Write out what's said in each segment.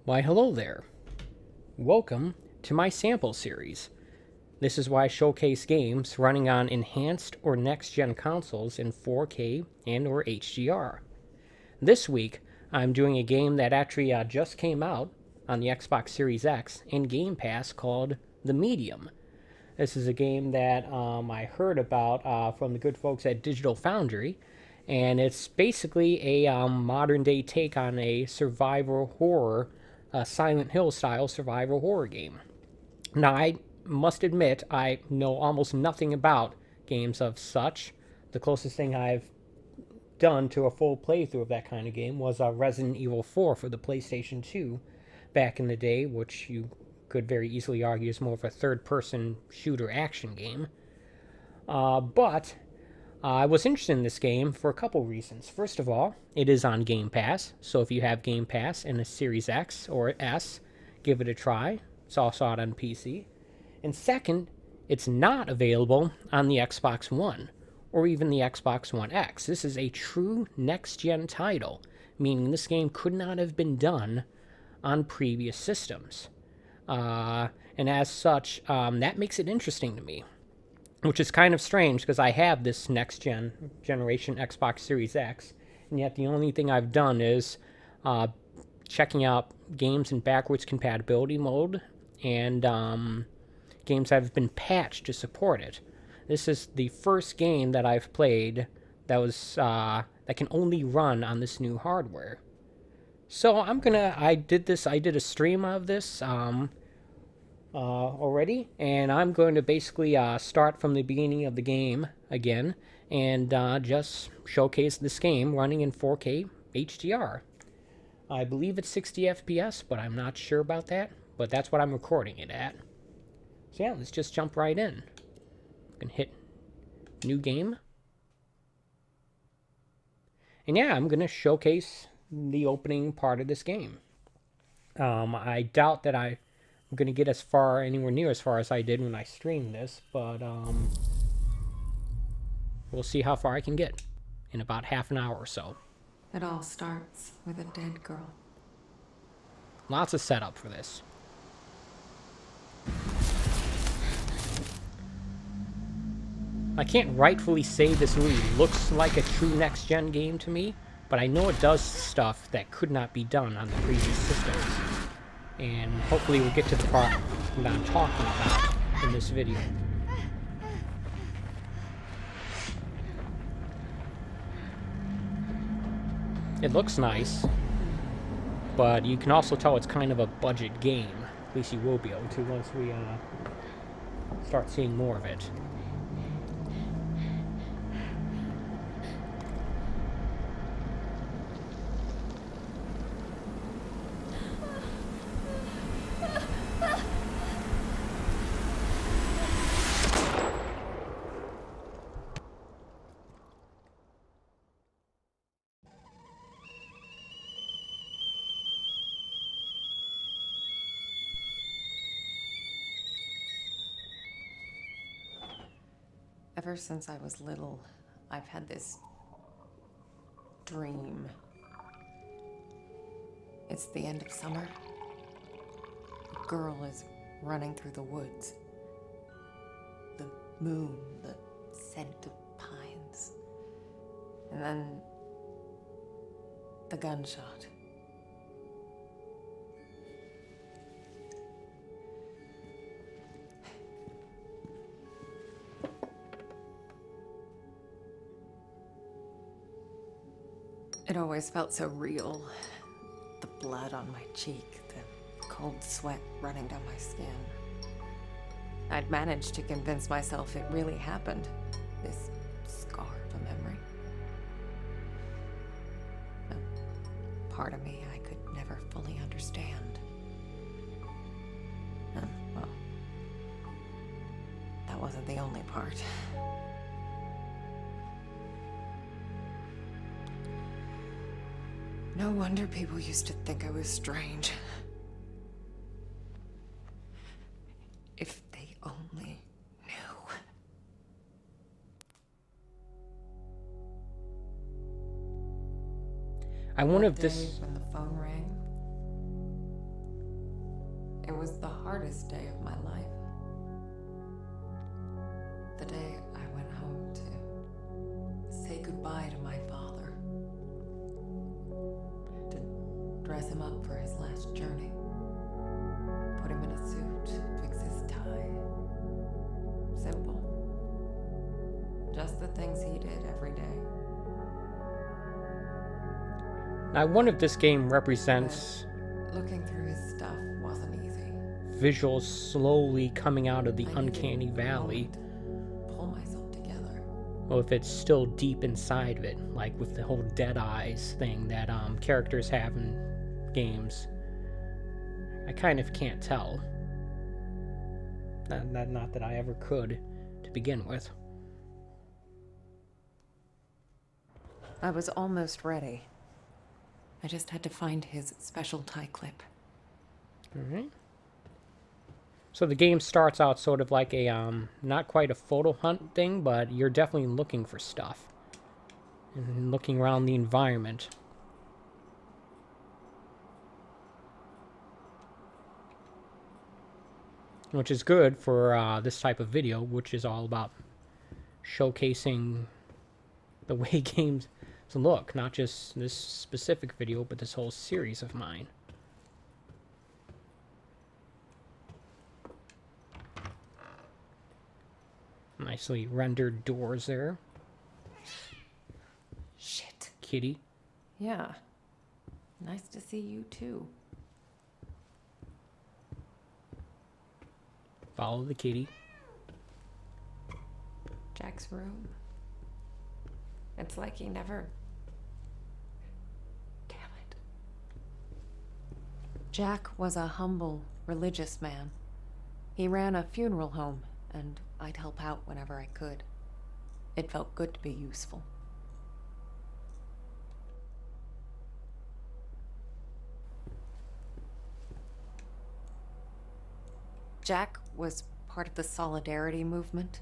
Why, hello there. Welcome to my sample series. This is why I showcase games running on enhanced or next-gen consoles in 4K and or HDR. This week, I'm doing a game that actually just came out on the Xbox Series X and Game Pass called The Medium. This is a game that I heard about from the good folks at Digital Foundry, and it's basically a modern day take on a survival horror, Silent Hill style survival horror game. Now, I must admit, I know almost nothing about games of such. The closest thing I've done to a full playthrough of that kind of game was Resident Evil 4 for the PlayStation 2 back in the day, which you could very easily argue is more of a third-person shooter action game. But I was interested in this game for a couple reasons. First of all, it is on Game Pass, so if you have Game Pass and a Series X or S, give it a try. It's also out on PC. And second, it's not available on the Xbox One or even the Xbox One X. This is a true next-gen title, meaning this game could not have been done on previous systems. And as such, that makes it interesting to me, which is kind of strange because I have this generation Xbox Series X, and yet the only thing I've done is checking out games in backwards compatibility mode and games that have been patched to support it. This is the first game that I've played that can only run on this new hardware. So I did a stream of this already, and I'm going to basically start from the beginning of the game again and just showcase this game running in 4K HDR. I believe it's 60 FPS, but I'm not sure about that, but that's what I'm recording it at. So yeah, let's just jump right in. I'm going to hit new game. And yeah, I'm going to showcase the opening part of this game. I doubt that I'm going to get anywhere near as far as I did when I streamed this, but we'll see how far I can get in about half an hour or so. It all starts with a dead girl. Lots of setup for this. I can't rightfully say this really looks like a true next-gen game to me, but I know it does stuff that could not be done on the previous systems. And hopefully we'll get to the part that I'm talking about in this video. It looks nice, but you can also tell it's kind of a budget game. At least you will be able to once we start seeing more of it. Ever since I was little, I've had this dream. It's the end of summer. A girl is running through the woods. The moon, the scent of pines. And then the gunshot. It always felt so real. The blood on my cheek, the cold sweat running down my skin. I'd managed to convince myself it really happened, this scar of a memory. A part of me I could never fully understand. And, well, that wasn't the only part. No wonder people used to think I was strange. If they only knew. I wonder if this... When the phone rang, It was the hardest day of my life. The day I went home to say goodbye to my father. To dress him up for his last journey. Put him in a suit, fix his tie. Simple. Just the things he did every day. Now, I wonder if this game represents Looking through his stuff wasn't easy. visuals slowly coming out of the I needed uncanny a valley, moment to pull myself together. or if it's still deep inside of it, like with the whole dead eyes thing that characters have in games. I kind of can't tell. Not that I ever could, to begin with. I was almost ready. I just had to find his special tie clip. Alright. So the game starts out sort of like a, not quite a photo hunt thing, but you're definitely looking for stuff. And looking around the environment. Which is good for this type of video, which is all about showcasing the way games look. Not just this specific video, but this whole series of mine. Nicely rendered doors there. Shit. Kitty. Yeah. Nice to see you too. Follow the kitty. Jack's room. It's like he never... Damn it. Jack was a humble, religious man. He ran a funeral home, and I'd help out whenever I could. It felt good to be useful. Jack was part of the Solidarity movement.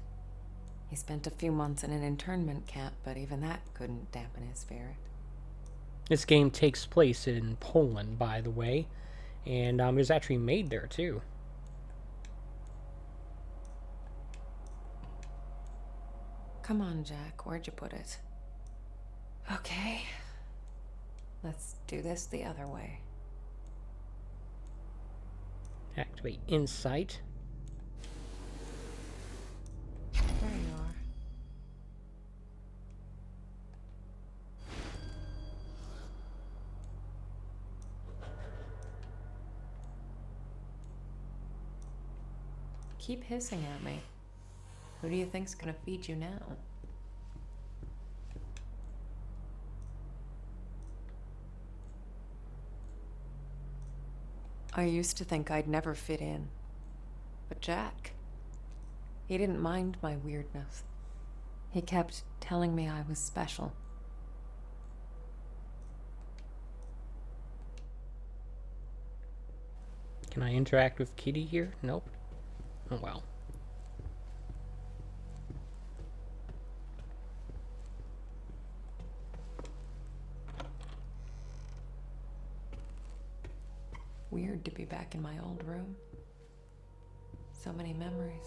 He spent a few months in an internment camp, but even that couldn't dampen his spirit. This game takes place in Poland, by the way. And it was actually made there, too. Come on, Jack. Where'd you put it? Okay. Let's do this the other way. Activate Insight. There you are. Keep hissing at me. Who do you think's gonna feed you now? I used to think I'd never fit in. But Jack, he didn't mind my weirdness. He kept telling me I was special. Can I interact with Kitty here? Nope. Oh well. Weird to be back in my old room. So many memories.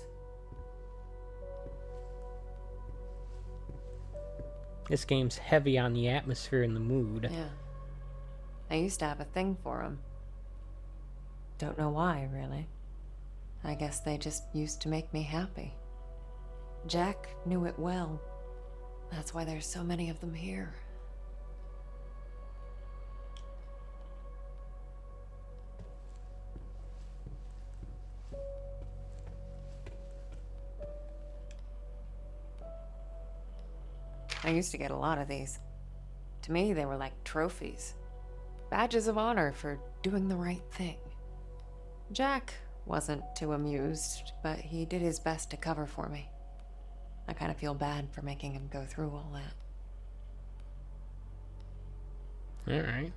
This game's heavy on the atmosphere and the mood. Yeah. I used to have a thing for them. Don't know why, really. I guess they just used to make me happy. Jack knew it well. That's why there's so many of them here. I used to get a lot of these. To me, they were like trophies. Badges of honor for doing the right thing. Jack wasn't too amused, but he did his best to cover for me. I kind of feel bad for making him go through all that. Alright.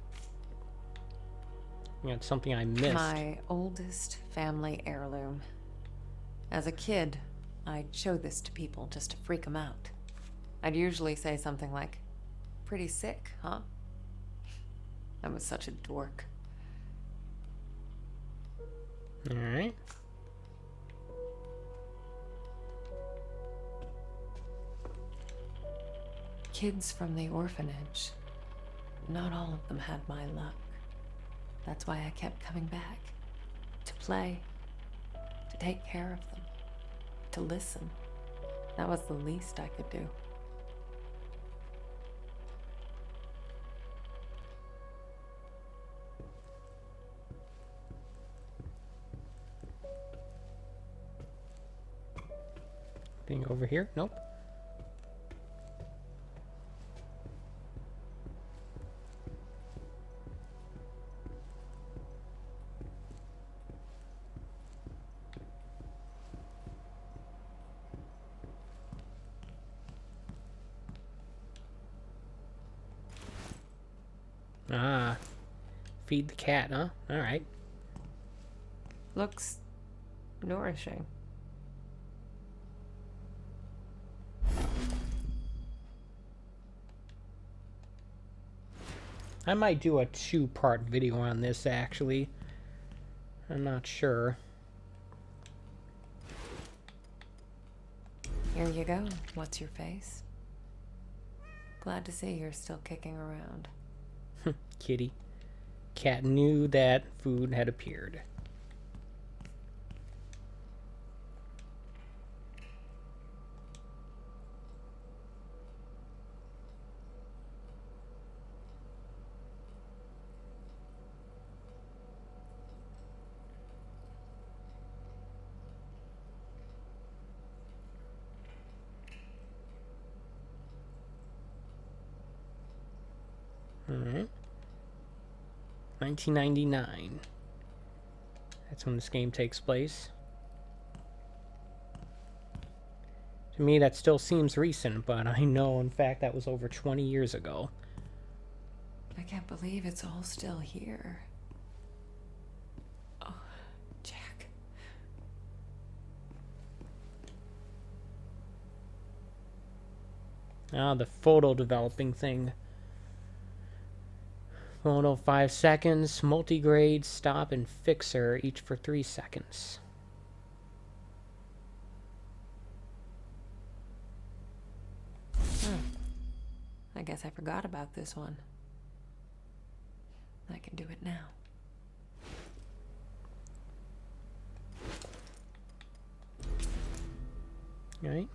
You got something I missed. My oldest family heirloom. As a kid, I'd show this to people just to freak them out. I'd usually say something like, "Pretty sick, huh?" I was such a dork. Alright. Kids from the orphanage. Not all of them had my luck. That's why I kept coming back. To play. To take care of them. To listen. That was the least I could do. Thing over here? Nope. Ah. Feed the cat, huh? Alright. Looks nourishing. I might do a 2-part video on this, actually. I'm not sure. Here you go. What's your face? Glad to see you're still kicking around. Kitty. Cat knew that food had appeared. Alright. 1999. That's when this game takes place. To me, that still seems recent, but I know, in fact, that was over 20 years ago. I can't believe it's all still here. Oh, Jack. Ah, the photo developing thing. Photo 5 seconds, multigrade, stop, and fixer, each for 3 seconds. I guess I forgot about this one. I can do it now. Alright.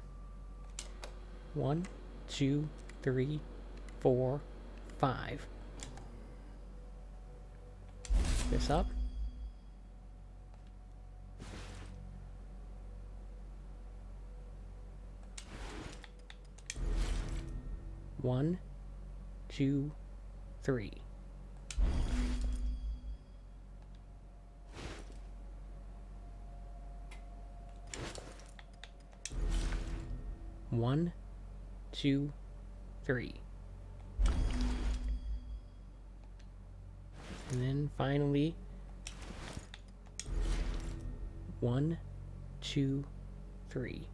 1, 2, 3, 4, 5. This up. One, 2, 3. One, 2, 3. And then finally, 1, 2, 3.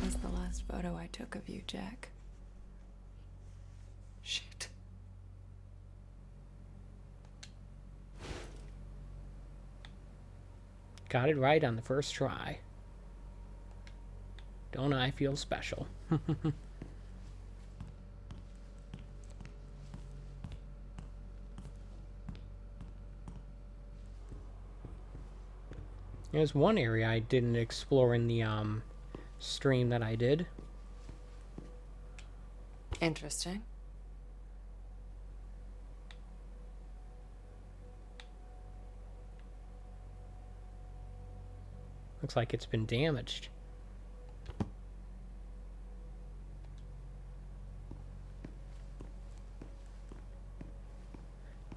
That's the last photo I took of you, Jack. Shit. Got it right on the first try. Don't I feel special? There's one area I didn't explore in the stream that I did. Interesting. Looks like it's been damaged.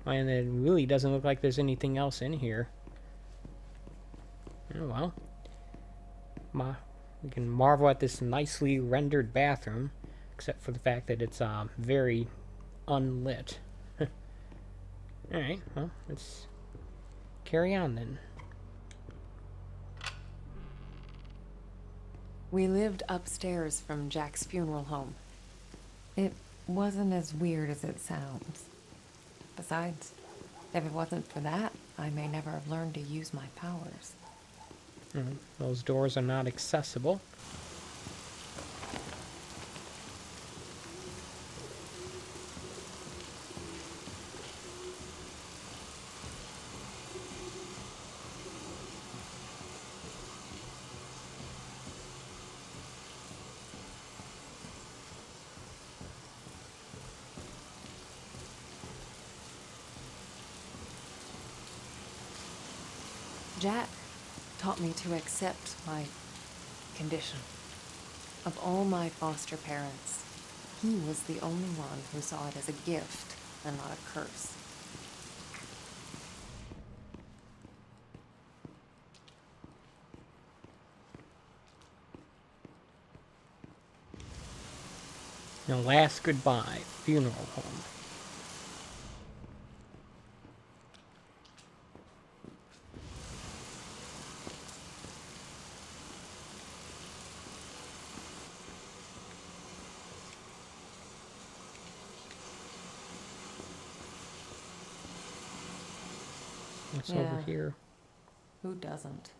And it really doesn't look like there's anything else in here. Oh well. We can marvel at this nicely rendered bathroom, except for the fact that it's very unlit. Alright, well, let's carry on then. We lived upstairs from Jack's funeral home. It wasn't as weird as it sounds. Besides, if it wasn't for that, I may never have learned to use my powers. Those doors are not accessible. Jack taught me to accept my condition. Of all my foster parents, he was the only one who saw it as a gift and not a curse. Now, last goodbye, funeral home. What's over here? Who doesn't?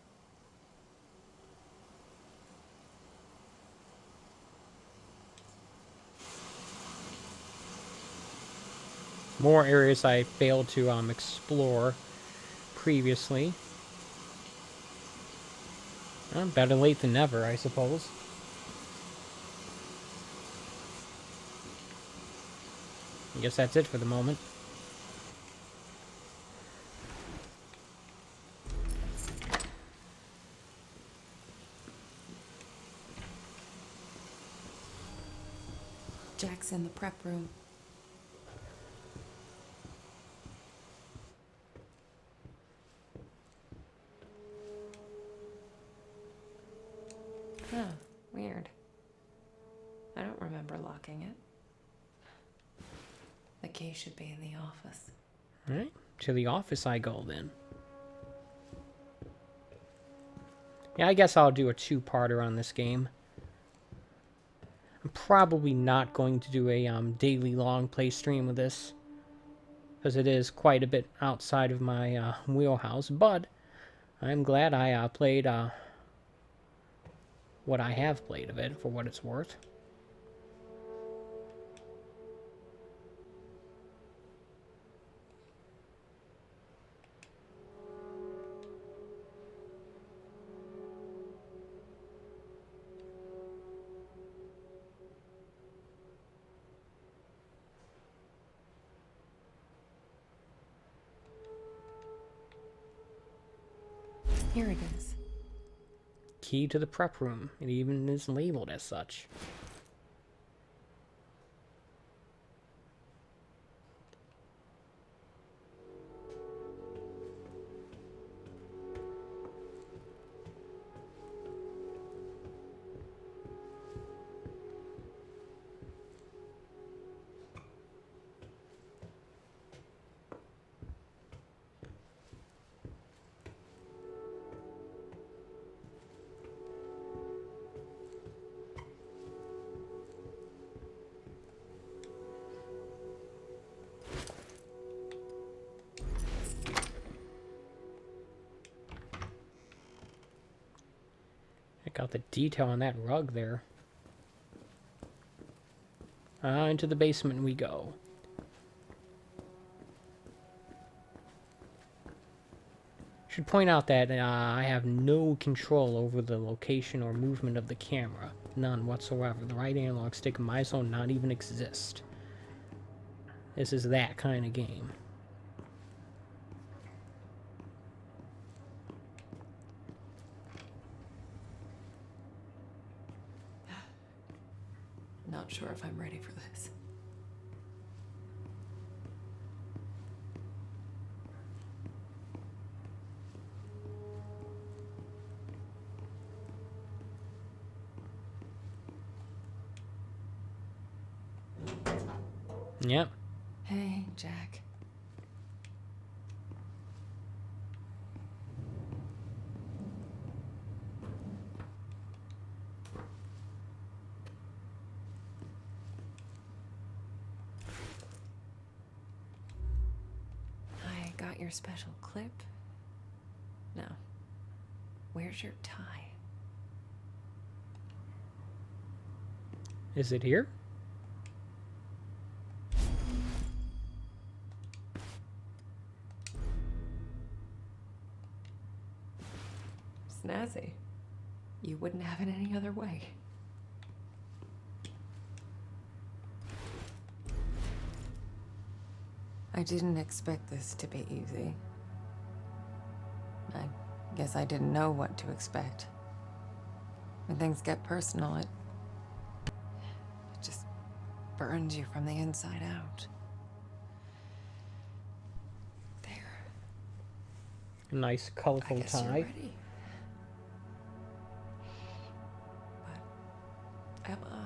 More areas I failed to explore previously. Well, better late than never, I suppose. I guess that's it for the moment. Jack's in the prep room. Huh, weird. I don't remember locking it. The key should be in the office. Alright, to the office I go then. Yeah, I guess I'll do a two-parter on this game. I'm probably not going to do a daily long play stream of this, because it is quite a bit outside of my wheelhouse, but I'm glad I played what I have played of it, for what it's worth. Here it is. Key to the prep room. It even is labeled as such. Check out the detail on that rug there. Into the basement we go. Should point out that I have no control over the location or movement of the camera. None whatsoever. The right analog stick in my zone not even exist. This is that kind of game. Not sure if I'm ready for this. Yep. Hey, Jack. I got your special clip Now, where's your tie? Is it here? Snazzy. You wouldn't have it any other way. I didn't expect this to be easy. I guess I didn't know what to expect. When things get personal, it just burns you from the inside out. There. A nice, I colorful guess you're tie. ready. But am I?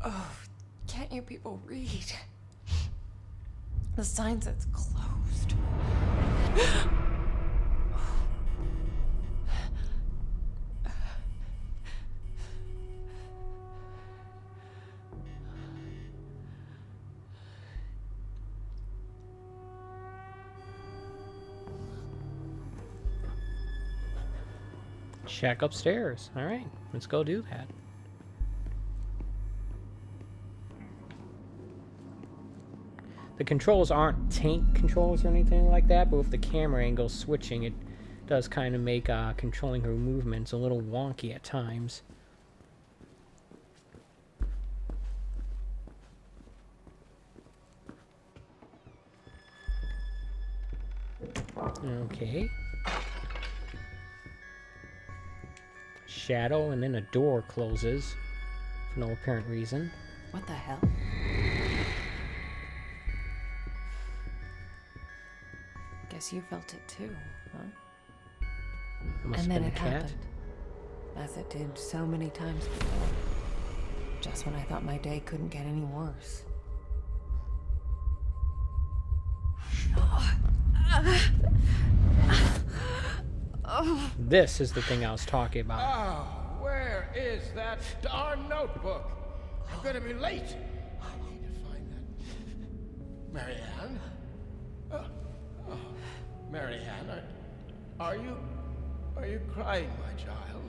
Oh, can't you people read? The sign says closed. Check upstairs. All right, let's go do that. The controls aren't tank controls or anything like that, but with the camera angle switching, it does kind of make controlling her movements a little wonky at times. Okay. Shadow, and then a door closes for no apparent reason. What the hell? Guess you felt it too, huh? It must And have then been it a cat. happened. As it did so many times before. Just when I thought my day couldn't get any worse. This is the thing I was talking about. Oh, where is that darn notebook? I'm gonna be late. I need to find that. Marianne? Oh, Marianne, are you crying, my child?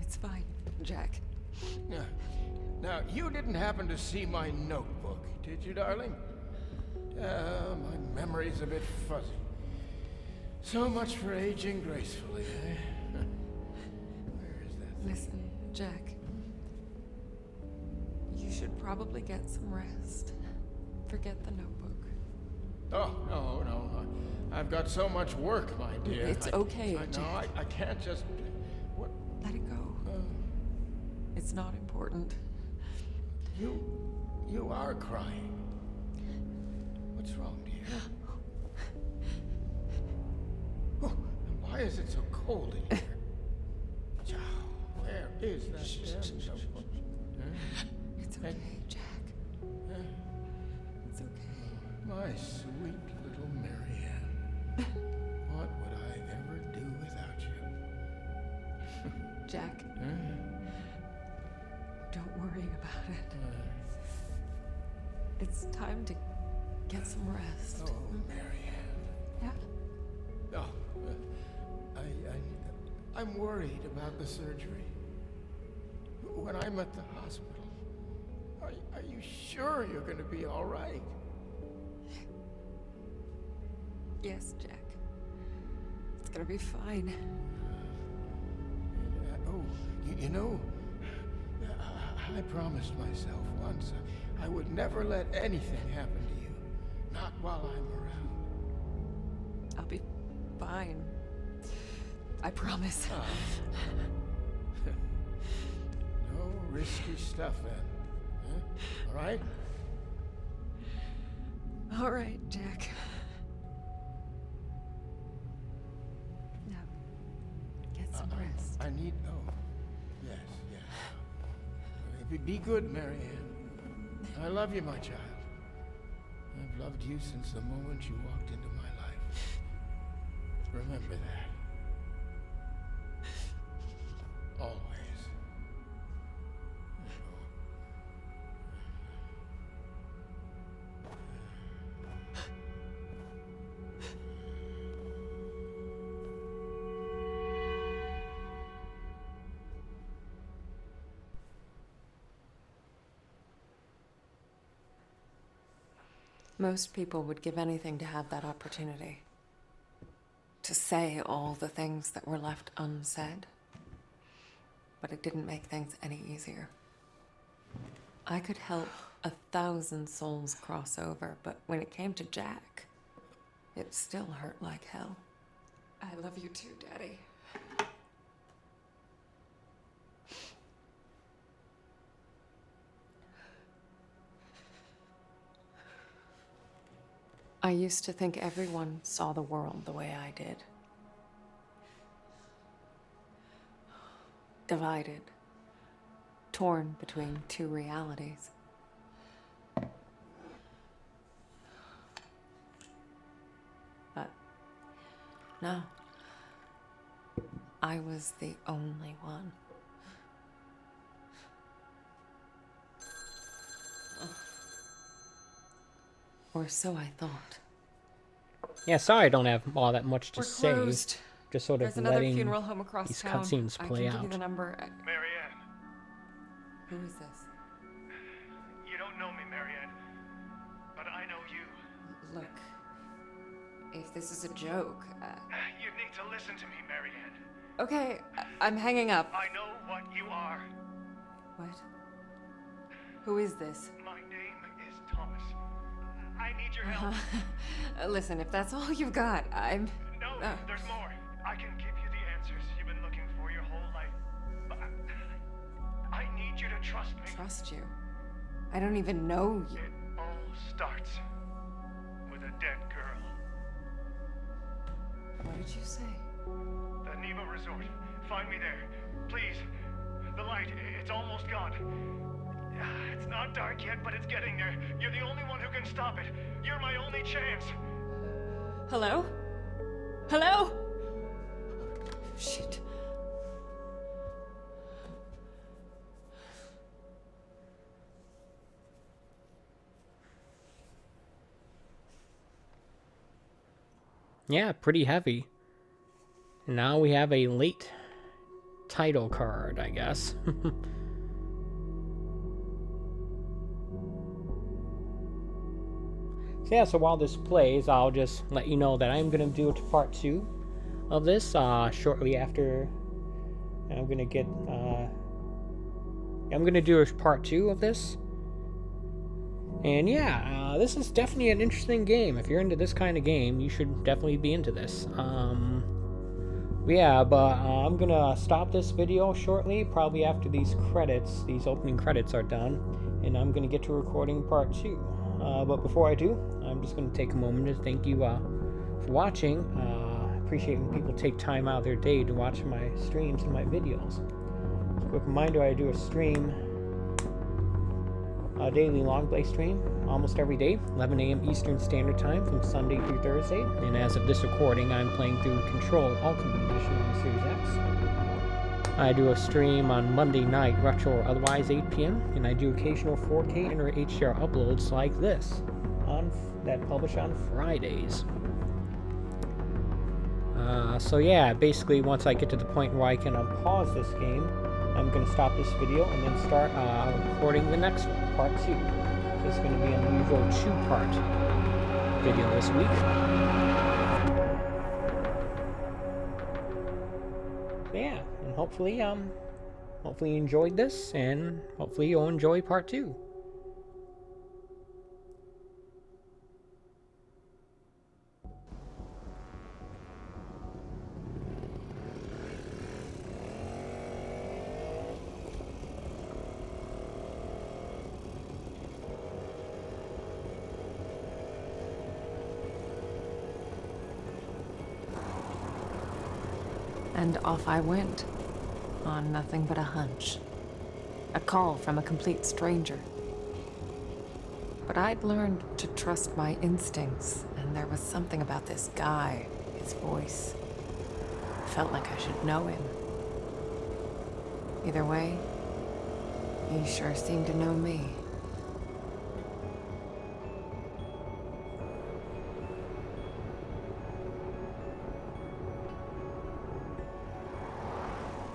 It's fine, Jack. Now, you didn't happen to see my notebook, did you, darling? My memory's a bit fuzzy. So much for aging gracefully, eh? Where is that thing? Listen, Jack. You should probably get some rest. Forget the notebook. Oh, no. I've got so much work, my dear. It's okay, No, Jack. I can't just... What? Let it go. It's not important. You are crying. What's wrong, dear? Oh, and why is it so cold in here? Chow, where is that damn notebook? It's okay, Jack. It's okay. My sweet little Marianne. What would I ever do without you? Jack, don't worry about it. It's time to get some rest. Oh, Marianne. Yeah? Oh, I'm worried about the surgery. When I'm at the hospital, are you sure you're going to be all right? Yes, Jack. It's gonna be fine. You know, I promised myself once I would never let anything happen to you. Not while I'm around. I'll be fine. I promise. risky stuff, Anne. Huh? All right? All right, Jack. Now, get some rest. I need... Oh, yes, yes. Be good, Marianne. I love you, my child. I've loved you since the moment you walked into my life. Remember that. Always. Most people would give anything to have that opportunity. To say all the things that were left unsaid. But it didn't make things any easier. I could help 1,000 souls cross over, but when it came to Jack, it still hurt like hell. I love you too, Daddy. I used to think everyone saw the world the way I did. Divided. Torn between two realities. But no. I was the only one. Or so I thought. Yeah, sorry I don't have all that much to We're say. closed. Just sort of There's another letting funeral home across these town. cutscenes play I can give you out. the number. Marianne, Who is this? you don't know me, Marianne, but I know you. Look, if this is a joke, You need to listen to me, Marianne. okay, I'm hanging up. I know what you are. What? Who is this? My name is Thomas. I need your help. Listen, if that's all you've got, I'm... No, there's more. I can give you the answers you've been looking for your whole life. But I need you to trust me. Trust you. I don't even know you. It all starts with a dead girl. What did you say? The Neva Resort. Find me there. Please. The light, it's almost gone. It's not dark yet, but it's getting there. You're the only one who can stop it. You're my only chance. Hello? Hello? Shit. Yeah, pretty heavy. And now we have a late title card, I guess. Yeah, so while this plays, I'll just let you know that I'm going to do a part 2 of this shortly after. I'm going to get I'm going to do a part 2 of this. And yeah, this is definitely an interesting game. If you're into this kind of game, you should definitely be into this. Yeah, but I'm going to stop this video shortly, probably after these opening credits are done, and I'm going to get to recording part 2. But before I do, I'm just going to take a moment to thank you for watching. I appreciate when people take time out of their day to watch my streams and my videos. Quick reminder, I do a stream, a daily long play stream, almost every day, 11 a.m. Eastern Standard Time from Sunday through Thursday. And as of this recording, I'm playing through Control Ultimate Edition on the Series X. I do a stream on Monday night, retro or otherwise, 8 p.m. And I do occasional 4K and or HDR uploads like this that publish on Fridays. So yeah, basically once I get to the point where I can unpause this game, I'm going to stop this video and then start recording the next one, part 2. So it's going to be an unusual 2-part video this week. Yeah, and hopefully you enjoyed this, and hopefully you'll enjoy part 2. And off I went, on nothing but a hunch. A call from a complete stranger. But I'd learned to trust my instincts, and there was something about this guy, his voice. Felt like I should know him. Either way, he sure seemed to know me.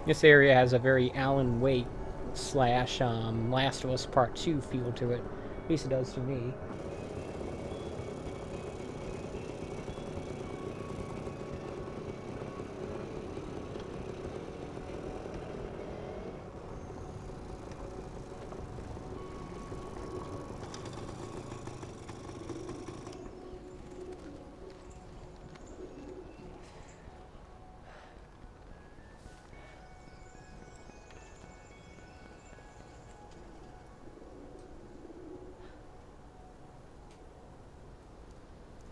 This area has a very Alan Wake slash Last of Us Part 2 feel to it. At least it does to me.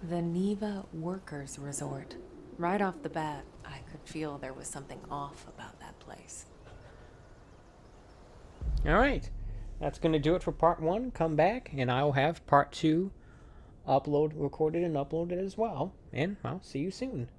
The Neva Workers Resort. Right off the bat, I could feel there was something off about that place. Alright, that's going to do it for part 1. Come back, and I'll have part 2 recorded and uploaded as well. And I'll see you soon.